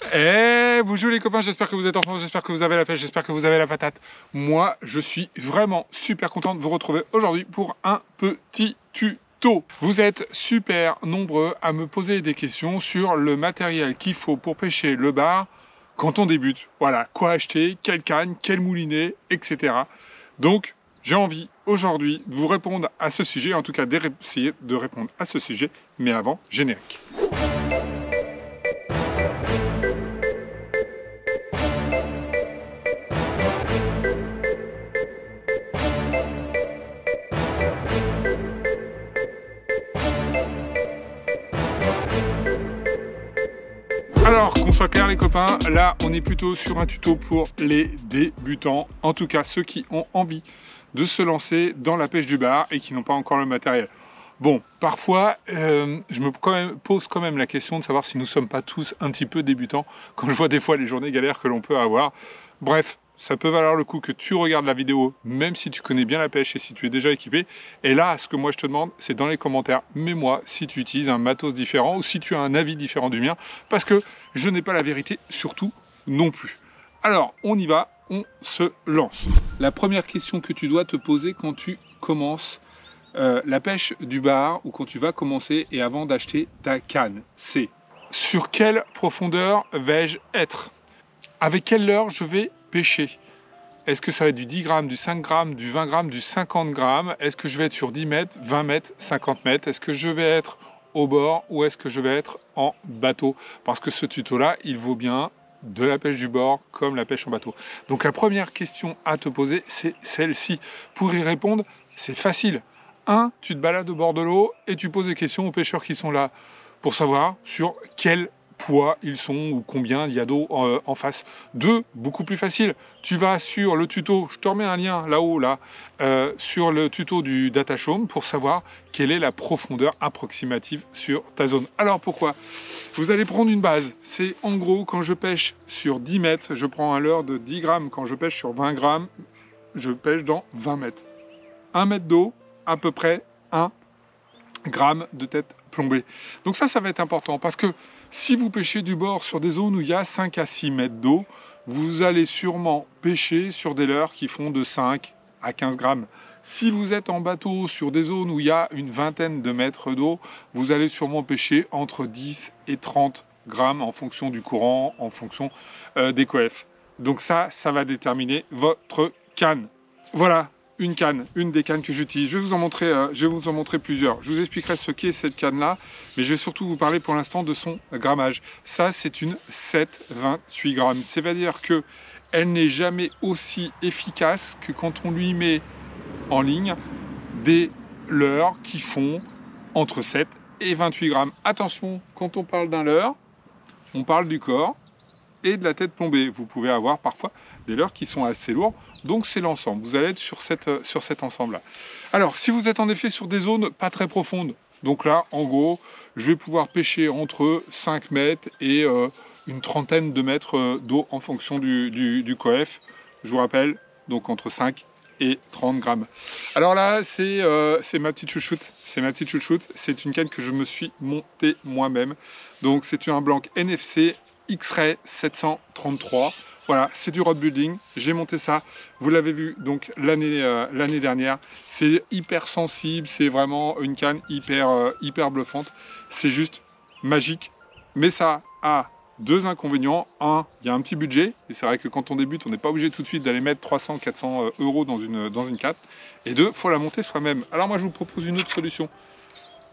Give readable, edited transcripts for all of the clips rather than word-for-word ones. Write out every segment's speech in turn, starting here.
Eh, bonjour les copains, j'espère que vous êtes en forme, j'espère que vous avez la pêche, j'espère que vous avez la patate. Moi, je suis vraiment super content de vous retrouver aujourd'hui pour un petit tuto. Vous êtes super nombreux à me poser des questions sur le matériel qu'il faut pour pêcher le bar quand on débute. Voilà, quoi acheter, quelle canne, quel moulinet, etc. Donc, j'ai envie aujourd'hui de vous répondre à ce sujet, en tout cas d'essayer de répondre à ce sujet, mais avant, générique. Alors, qu'on soit clair les copains, là on est plutôt sur un tuto pour les débutants, en tout cas ceux qui ont envie de se lancer dans la pêche du bar et qui n'ont pas encore le matériel. Bon, parfois, je me pose quand même la question de savoir si nous ne sommes pas tous un petit peu débutants quand je vois des fois les journées galères que l'on peut avoir. Bref, ça peut valoir le coup que tu regardes la vidéo, même si tu connais bien la pêche et si tu es déjà équipé. Et là, ce que moi je te demande, c'est dans les commentaires, mets-moi si tu utilises un matos différent ou si tu as un avis différent du mien, parce que je n'ai pas la vérité, surtout non plus. Alors, on y va, on se lance. La première question que tu dois te poser quand tu commences la pêche du bar ou quand tu vas commencer et avant d'acheter ta canne, c'est sur quelle profondeur vais-je être? Avec quelle leurre je vais pêcher? Est-ce que ça va être du 10 grammes, du 5 grammes, du 20 grammes, du 50 grammes? Est-ce que je vais être sur 10 mètres, 20 mètres, 50 mètres? Est-ce que je vais être au bord ou est-ce que je vais être en bateau? Parce que ce tuto-là, il vaut bien de la pêche du bord comme la pêche en bateau. Donc la première question à te poser, c'est celle-ci. Pour y répondre, c'est facile. 1, tu te balades au bord de l'eau et tu poses des questions aux pêcheurs qui sont là pour savoir sur quel poids ils sont ou combien il y a d'eau en face. 2, beaucoup plus facile, tu vas sur le tuto, je te remets un lien là-haut, là, sur le tuto du Datashome pour savoir quelle est la profondeur approximative sur ta zone. Alors pourquoi? Vous allez prendre une base, c'est en gros quand je pêche sur 10 mètres, je prends un leurre de 10 grammes, quand je pêche sur 20 grammes, je pêche dans 20 mètres. 1 mètre d'eau, à peu près 1 gramme de tête plombée. Donc ça va être important parce que si vous pêchez du bord sur des zones où il y a 5 à 6 mètres d'eau, vous allez sûrement pêcher sur des leurres qui font de 5 à 15 grammes. Si vous êtes en bateau sur des zones où il y a une vingtaine de mètres d'eau, vous allez sûrement pêcher entre 10 et 30 grammes en fonction du courant, en fonction des coefs. Donc ça va déterminer votre canne. Voilà. Une canne, une des cannes que j'utilise. Je vais vous en montrer plusieurs. Je vous expliquerai ce qu'est cette canne-là, mais je vais surtout vous parler pour l'instant de son grammage. Ça, c'est une 7,28 grammes. C'est-à-dire que elle n'est jamais aussi efficace que quand on lui met en ligne des leurres qui font entre 7 et 28 grammes. Attention, quand on parle d'un leurre, on parle du corps et de la tête plombée. Vous pouvez avoir parfois des leurres qui sont assez lourds, donc c'est l'ensemble. Vous allez être sur cet ensemble-là. Alors, si vous êtes en effet sur des zones pas très profondes, donc là, en gros, je vais pouvoir pêcher entre 5 mètres et une trentaine de mètres d'eau en fonction du coef. Je vous rappelle, donc entre 5 et 30 grammes. Alors là, c'est ma petite chouchoute. C'est ma petite chouchoute. C'est une canne que je me suis montée moi-même. Donc c'est un blanc NFC X-Ray 733. Voilà, c'est du rod building. J'ai monté ça. Vous l'avez vu donc l'année dernière. C'est hyper sensible. C'est vraiment une canne hyper bluffante. C'est juste magique. Mais ça a deux inconvénients. Un, il y a un petit budget. Et c'est vrai que quand on débute, on n'est pas obligé tout de suite d'aller mettre 300-400 euros dans une canne. Et deux, il faut la monter soi-même. Alors moi, je vous propose une autre solution.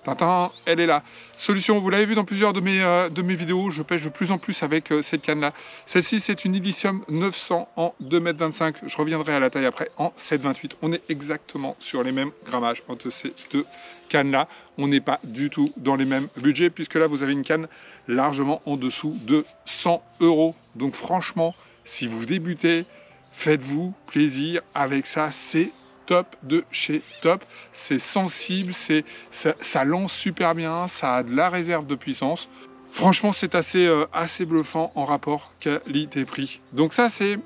Tintin, elle est là. Solution, vous l'avez vu dans plusieurs de mes vidéos, je pêche de plus en plus avec cette canne-là. Celle-ci, c'est une Illicium 900 en 2,25 m. Je reviendrai à la taille après en 7,28 m. On est exactement sur les mêmes grammages entre ces deux cannes-là. On n'est pas du tout dans les mêmes budgets, puisque là, vous avez une canne largement en dessous de 100 euros. Donc franchement, si vous débutez, faites-vous plaisir avec ça, c'est top de chez top, c'est sensible, ça lance super bien, ça a de la réserve de puissance. Franchement, c'est assez bluffant en rapport qualité-prix. Donc ça, c'est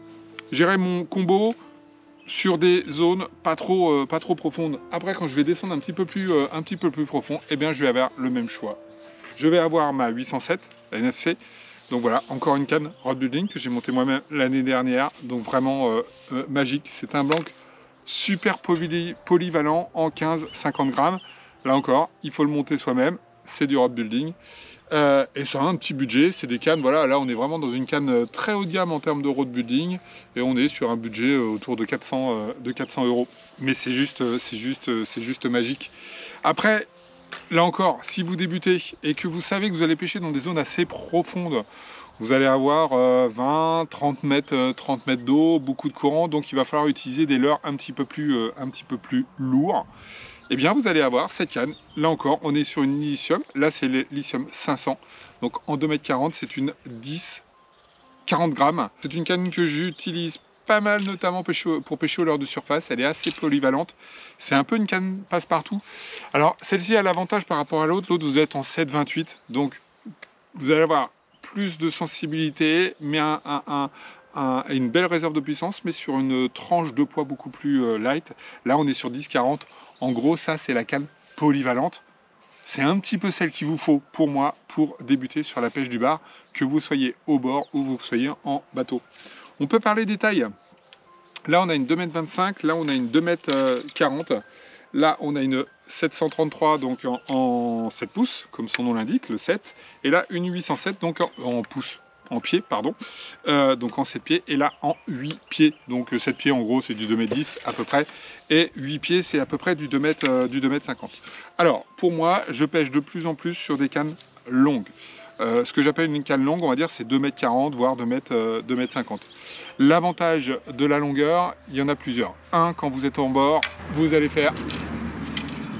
gérer mon combo sur des zones pas trop profondes. Après, quand je vais descendre un petit peu plus profond, eh bien, je vais avoir le même choix. Je vais avoir ma 807, la NFC. Donc voilà, encore une canne Rod Building que j'ai montée moi-même l'année dernière. Donc vraiment magique. C'est un blanc super polyvalent en 15-50 grammes. Là encore, il faut le monter soi-même. C'est du Rod Building. Et ça a un petit budget, c'est des cannes, voilà, là on est vraiment dans une canne très haut de gamme en termes de road building et on est sur un budget autour de 400 €. Mais c'est juste magique. Après, là encore, si vous débutez et que vous savez que vous allez pêcher dans des zones assez profondes, vous allez avoir 20-30 mètres d'eau, beaucoup de courant, donc il va falloir utiliser des leurres un petit peu plus lourds. Eh bien, vous allez avoir cette canne. Là encore, on est sur une lithium. Là, c'est le lithium 500. Donc, en 2,40 m, c'est une 10-40 grammes. C'est une canne que j'utilise pas mal, notamment pour pêcher au leurre de surface. Elle est assez polyvalente. C'est un peu une canne passe-partout. Alors, celle-ci a l'avantage par rapport à l'autre. L'autre, vous êtes en 7,28. Donc, vous allez avoir plus de sensibilité, mais une belle réserve de puissance, mais sur une tranche de poids beaucoup plus light. Là, on est sur 10-40. En gros, ça, c'est la canne polyvalente. C'est un petit peu celle qu'il vous faut, pour moi, pour débuter sur la pêche du bar, que vous soyez au bord ou vous soyez en bateau. On peut parler des tailles. Là, on a une 2,25 m. Là, on a une 2,40 m. Là, on a une 733, donc en 7 pouces, comme son nom l'indique, le 7. Et là, une 807, donc en pouces. En pied, pardon, donc en 7 pieds, et là en 8 pieds, donc 7 pieds en gros c'est du 2,10 m à peu près, et 8 pieds c'est à peu près du 2,50 m. Alors pour moi, je pêche de plus en plus sur des cannes longues. Ce que j'appelle une canne longue, on va dire c'est 2,40 m, voire 2,50 m. L'avantage de la longueur, il y en a plusieurs. Un, quand vous êtes en bord, vous allez faire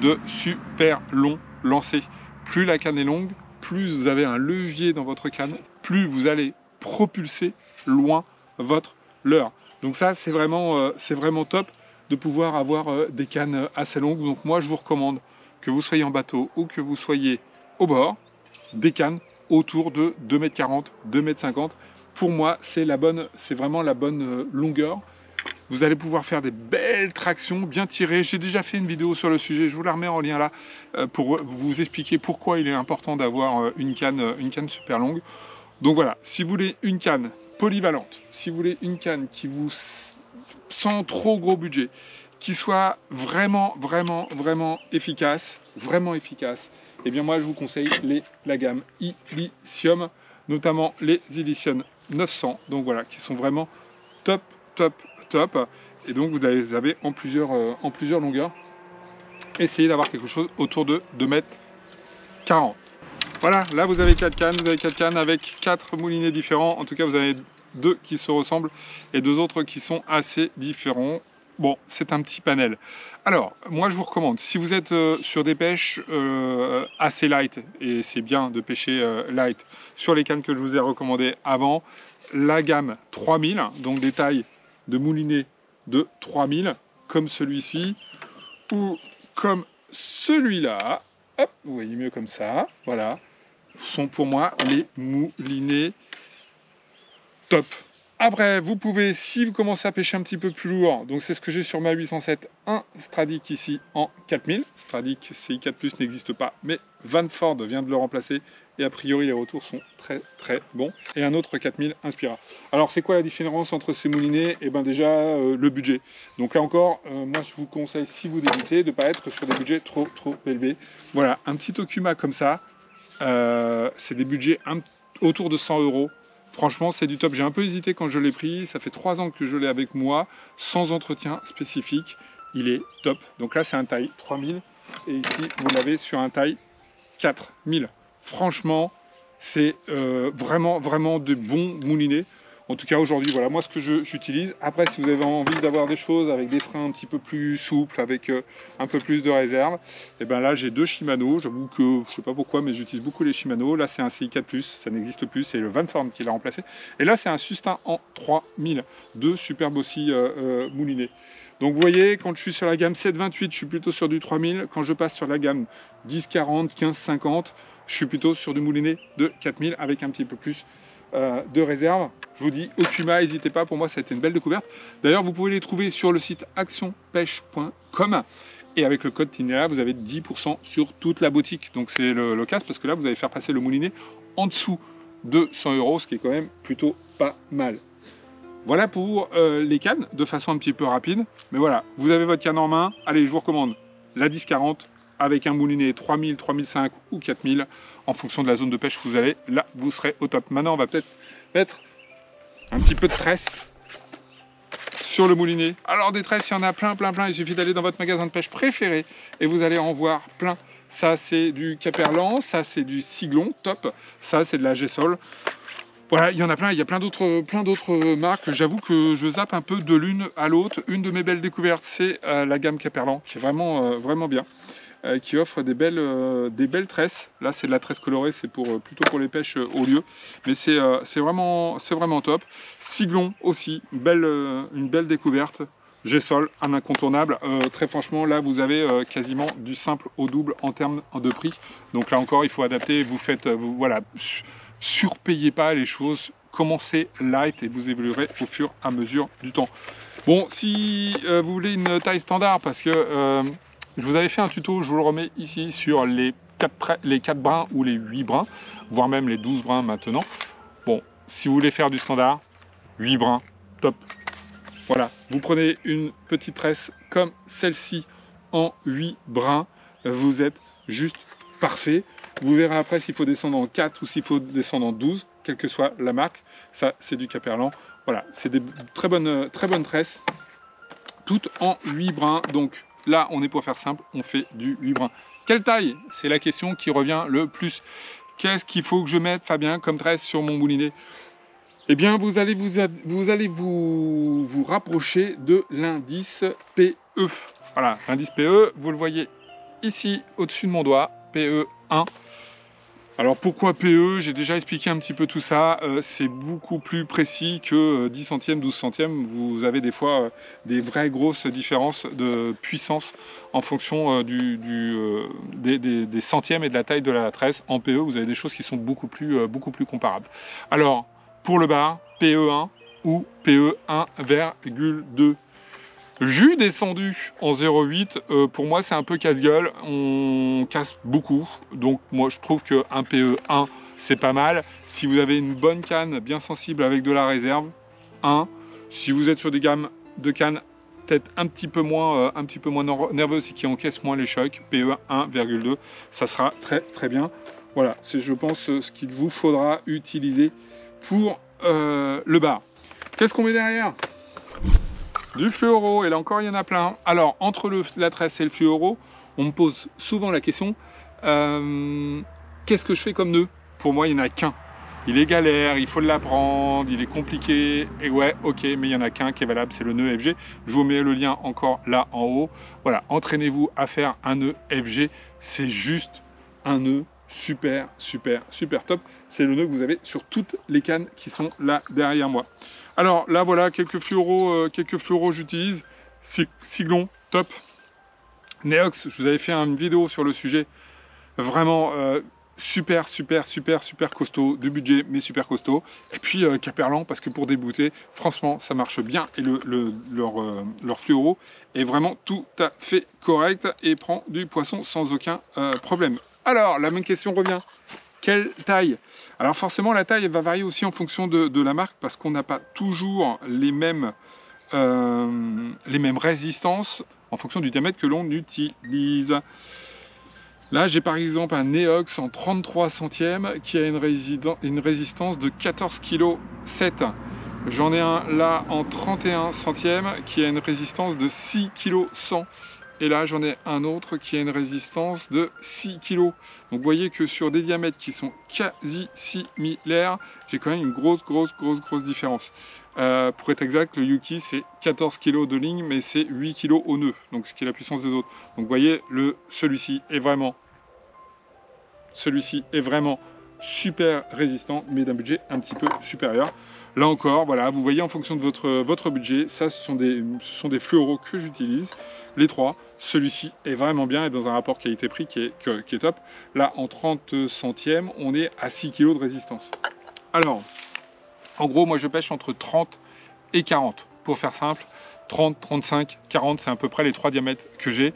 de super longs lancers. Plus la canne est longue, plus vous avez un levier dans votre canne, plus vous allez propulser loin votre leurre. Donc ça, c'est vraiment top de pouvoir avoir des cannes assez longues. Donc moi, je vous recommande, que vous soyez en bateau ou que vous soyez au bord, des cannes autour de 2,40 m, 2,50 m. Pour moi, c'est vraiment la bonne longueur. Vous allez pouvoir faire des belles tractions, bien tirées. J'ai déjà fait une vidéo sur le sujet, je vous la remets en lien là, pour vous expliquer pourquoi il est important d'avoir une canne super longue. Donc voilà, si vous voulez une canne polyvalente, si vous voulez une canne qui vous sans trop gros budget, qui soit vraiment efficace, eh bien moi je vous conseille la gamme Ilicium, notamment les Ilicium 900, donc voilà, qui sont vraiment top. Et donc vous les avez en plusieurs longueurs. Essayez d'avoir quelque chose autour de 2,40 m. Voilà, là vous avez 4 cannes, avec 4 moulinets différents. En tout cas, vous avez 2 qui se ressemblent et 2 autres qui sont assez différents. Bon, c'est un petit panel. Alors, moi je vous recommande, si vous êtes sur des pêches assez light, et c'est bien de pêcher light, sur les cannes que je vous ai recommandées avant, la gamme 3000, donc des tailles de moulinets de 3000, comme celui-ci, ou comme celui-là, hop, vous voyez mieux comme ça, voilà, sont pour moi les moulinets top. Après, vous pouvez, si vous commencez à pêcher un petit peu plus lourd, donc c'est ce que j'ai sur ma 807, un Stradic ici en 4000. Stradic CI4+, n'existe pas, mais Vanford vient de le remplacer et a priori les retours sont très bons. Et un autre 4000 Inspira. Alors c'est quoi la différence entre ces moulinets? Et bien déjà le budget. Donc là encore, moi je vous conseille, si vous débutez, de ne pas être sur des budgets trop élevés. Voilà, un petit Okuma comme ça, c'est des budgets autour de 100 €. Franchement, c'est du top. J'ai un peu hésité quand je l'ai pris. Ça fait 3 ans que je l'ai avec moi, sans entretien spécifique. Il est top. Donc là, c'est un taille 3000. Et ici, vous l'avez sur un taille 4000. Franchement, c'est vraiment de bons moulinets. En tout cas, aujourd'hui, voilà, moi, ce que j'utilise. Après, si vous avez envie d'avoir des choses avec des freins un petit peu plus souples, avec un peu plus de réserve, et ben là, j'ai 2 Shimano. J'avoue que, je sais pas pourquoi, mais j'utilise beaucoup les Shimano. Là, c'est un CI4+, ça n'existe plus. C'est le Vanford qui l'a remplacé. Et là, c'est un Sustain en 3000. 2 superbes aussi moulinets. Donc, vous voyez, quand je suis sur la gamme 728, je suis plutôt sur du 3000. Quand je passe sur la gamme 1040, 1550, je suis plutôt sur du moulinet de 4000 avec un petit peu plus de réserve. Je vous dis, Okuma, n'hésitez pas, pour moi ça a été une belle découverte. D'ailleurs, vous pouvez les trouver sur le site actionpêche.com et avec le code TINEA, vous avez 10% sur toute la boutique. Donc c'est le casse, parce que là, vous allez faire passer le moulinet en dessous de 100 €, ce qui est quand même plutôt pas mal. Voilà pour les cannes, de façon un petit peu rapide. Mais voilà, vous avez votre canne en main. Allez, je vous recommande la 1040 avec un moulinet 3000, 3005 ou 4000 en fonction de la zone de pêche où vous allez. Là, vous serez au top. Maintenant, on va peut-être mettre un petit peu de tresse sur le moulinet. Alors, des tresses, il y en a plein. Il suffit d'aller dans votre magasin de pêche préféré et vous allez en voir plein. Ça, c'est du Caperlan. Ça, c'est du Siglon, top. Ça, c'est de la Gessol. Voilà, il y en a plein, il y a plein d'autres marques. J'avoue que je zappe un peu de l'une à l'autre. Une de mes belles découvertes, c'est la gamme Caperlan, qui est vraiment bien, qui offre des belles tresses. Là, c'est de la tresse colorée, c'est plutôt pour les pêches au lieu, mais c'est vraiment top. Siglon aussi, une belle découverte. Gessol, un incontournable. Très franchement, là, vous avez quasiment du simple au double en termes de prix. Donc là encore, il faut adapter. Voilà. Surpayez pas les choses, commencez light et vous évoluerez au fur et à mesure du temps. Bon, si vous voulez une taille standard, parce que je vous avais fait un tuto, je vous le remets ici, sur les 4 brins ou les 8 brins, voire même les 12 brins maintenant. Bon, si vous voulez faire du standard, 8 brins, top. Voilà, vous prenez une petite tresse comme celle-ci en 8 brins, vous êtes juste parfait. Vous verrez après s'il faut descendre en 4 ou s'il faut descendre en 12, quelle que soit la marque. Ça, c'est du Caperlan. Voilà, c'est des très bonnes tresses, toutes en 8 brins. Donc là, on est pour faire simple, on fait du 8 brins. Quelle taille? C'est la question qui revient le plus. Qu'est-ce qu'il faut que je mette, Fabien, comme tresse sur mon moulinet? Eh bien, vous allez vous rapprocher de l'indice PE. Voilà, l'indice PE, vous le voyez ici, au-dessus de mon doigt, PE1. Alors pourquoi PE? J'ai déjà expliqué un petit peu tout ça. C'est beaucoup plus précis que 10 centièmes, 12 centièmes. Vous avez des fois des vraies grosses différences de puissance en fonction des centièmes et de la taille de la tresse. En PE, vous avez des choses qui sont beaucoup plus comparables. Alors, pour le bar, PE1 ou PE 1,2. Jus descendu en 0,8, pour moi c'est un peu casse-gueule, on casse beaucoup, donc moi je trouve qu'un PE1 c'est pas mal. Si vous avez une bonne canne bien sensible avec de la réserve, 1. Si vous êtes sur des gammes de cannes peut-être un petit peu moins nerveuses et qui encaissent moins les chocs, PE 1,2, ça sera très bien. Voilà, c'est je pense ce qu'il vous faudra utiliser pour le bar. Qu'est-ce qu'on met derrière? Du fluoro, et là encore il y en a plein. Alors entre la tresse et le fluoro, on me pose souvent la question, qu'est-ce que je fais comme nœud? Pour moi il n'y en a qu'un. Il est galère, il faut l'apprendre, il est compliqué, et ouais ok, mais il n'y en a qu'un qui est valable, c'est le nœud FG. Je vous mets le lien encore là en haut. Voilà, entraînez-vous à faire un nœud FG, c'est juste un nœud super top. C'est le nœud que vous avez sur toutes les cannes qui sont là derrière moi. Alors là voilà, quelques fluoros j'utilise. Siglon, top. Neox, je vous avais fait une vidéo sur le sujet. Vraiment super costaud, de budget mais super costaud. Et puis Caperlan, parce que pour débouter, franchement ça marche bien. Et leur fluoro est vraiment tout à fait correct et prend du poisson sans aucun problème. Alors la même question revient. Quelle taille? Alors forcément la taille elle va varier aussi en fonction de la marque, parce qu'on n'a pas toujours les mêmes résistances en fonction du diamètre que l'on utilise. Là j'ai par exemple un Neox en 33 centièmes qui a une résistance de 14,7 kg. J'en ai un là en 31 centièmes qui a une résistance de 6,1 kg. Et là, j'en ai un autre qui a une résistance de 6 kg. Donc, vous voyez que sur des diamètres qui sont quasi similaires, j'ai quand même une grosse différence. Pour être exact, le Yuki, c'est 14 kg de ligne, mais c'est 8 kg au nœud. Donc, ce qui est la puissance des autres. Donc, vous voyez, celui-ci est vraiment super résistant, mais d'un budget un petit peu supérieur. Là encore, voilà, vous voyez en fonction de votre budget, ça, ce sont des fluoros que j'utilise. Les trois, celui-ci est vraiment bien et dans un rapport qualité-prix qui est top. Là, en 30 centièmes, on est à 6 kg de résistance. Alors, en gros, moi je pêche entre 30 et 40, pour faire simple. 30, 35, 40, c'est à peu près les 3 diamètres que j'ai.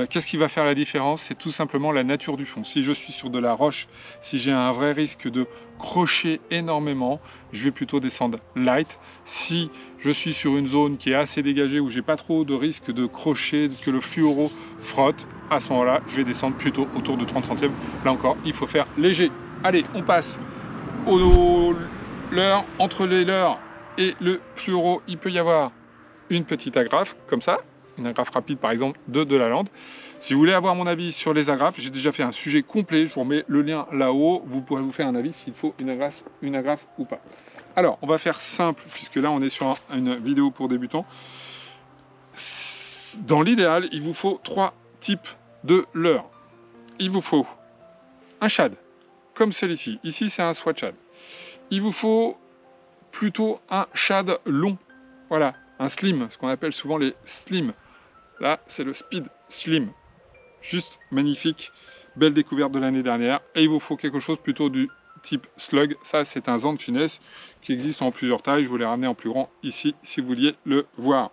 Qu'est-ce qui va faire la différence? C'est tout simplement la nature du fond. Si je suis sur de la roche, si j'ai un vrai risque de crocher énormément, je vais plutôt descendre light. Si je suis sur une zone qui est assez dégagée, où j'ai pas trop de risque de crocher, que le fluoro frotte, à ce moment-là, je vais descendre plutôt autour de 30 centièmes. Là encore, il faut faire léger. Allez, on passe au leurre. Entre les leurres et le fluoro, il peut y avoir une petite agrafe, comme ça. Une agrafe rapide par exemple de la lande. Si vous voulez avoir mon avis sur les agrafes, j'ai déjà fait un sujet complet, je vous remets le lien là-haut, vous pourrez vous faire un avis s'il faut une agrafe ou pas. Alors on va faire simple puisque là on est sur une vidéo pour débutants. Dans l'idéal, il vous faut 3 types de leurres. Il vous faut un shad comme celui-ci, ici c'est un swat shad. Il vous faut plutôt un shad long, voilà, un slim, ce qu'on appelle souvent les slim. Là, c'est le Speed Slim. Juste magnifique. Belle découverte de l'année dernière. Et il vous faut quelque chose plutôt du type slug. Ça, c'est un Zand Finesse qui existe en plusieurs tailles. Je vous l'ai ramené en plus grand ici, si vous vouliez le voir.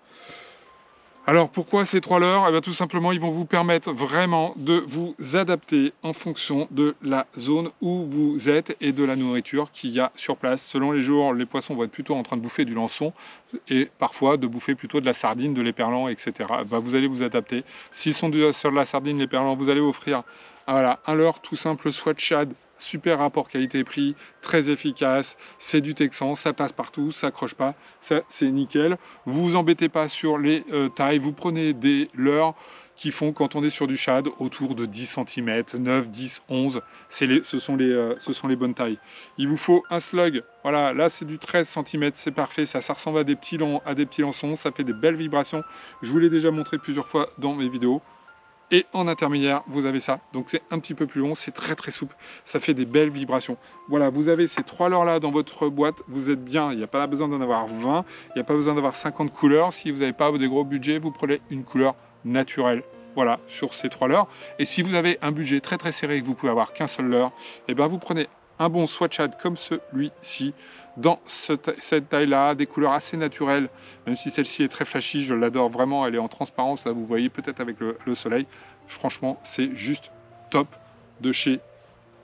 Alors, pourquoi ces 3 leurres? Eh bien, tout simplement, ils vont vous permettre vraiment de vous adapter en fonction de la zone où vous êtes et de la nourriture qu'il y a sur place. Selon les jours, les poissons vont être plutôt en train de bouffer du lançon et parfois de bouffer plutôt de la sardine, de l'éperlan, etc. Ben, vous allez vous adapter. S'ils sont sur de la sardine, l'éperlan, vous allez offrir voilà, un leurre tout simple, soit shad, super rapport qualité-prix, très efficace, c'est du Texan, ça passe partout, ça accroche pas, ça c'est nickel. Vous vous embêtez pas sur les tailles, vous prenez des leurres qui font, quand on est sur du shad, autour de 10 cm, 9, 10, 11, ce sont les bonnes tailles. Il vous faut un slug, voilà, là c'est du 13 cm, c'est parfait, ça ressemble à des petits lançons, ça fait des belles vibrations, je vous l'ai déjà montré plusieurs fois dans mes vidéos. Et en intermédiaire, vous avez ça. Donc c'est un petit peu plus long, c'est très très souple. Ça fait des belles vibrations. Voilà, vous avez ces 3 leurres là dans votre boîte. Vous êtes bien, il n'y a pas besoin d'en avoir 20. Il n'y a pas besoin d'avoir 50 couleurs. Si vous n'avez pas des gros budgets, vous prenez une couleur naturelle. Voilà, sur ces 3 leurres. Et si vous avez un budget très très serré et que vous pouvez avoir qu'un seul leurre, et bien vous prenez un bon swat shad comme celui-ci, dans cette taille-là, des couleurs assez naturelles, même si celle-ci est très flashy, je l'adore vraiment, elle est en transparence, là vous voyez peut-être avec le soleil, franchement c'est juste top de chez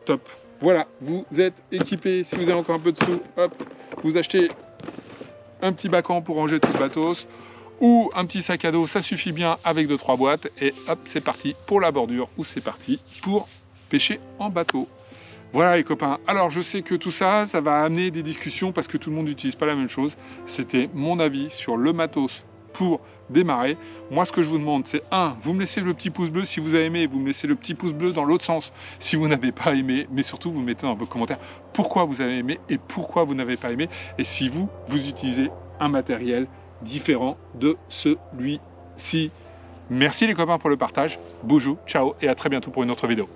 top. Voilà, vous êtes équipé, si vous avez encore un peu de sous, hop, vous achetez un petit bacan pour ranger tout le matos, ou un petit sac à dos, ça suffit bien avec 2-3 boîtes, et hop, c'est parti pour la bordure, ou c'est parti pour pêcher en bateau. Voilà les copains, alors je sais que tout ça, ça va amener des discussions parce que tout le monde n'utilise pas la même chose. C'était mon avis sur le matos pour démarrer. Moi ce que je vous demande c'est vous me laissez le petit pouce bleu si vous avez aimé, vous me laissez le petit pouce bleu dans l'autre sens si vous n'avez pas aimé, mais surtout vous mettez dans vos commentaires pourquoi vous avez aimé et pourquoi vous n'avez pas aimé et si vous utilisez un matériel différent de celui-ci. Merci les copains pour le partage, bonjour, ciao et à très bientôt pour une autre vidéo.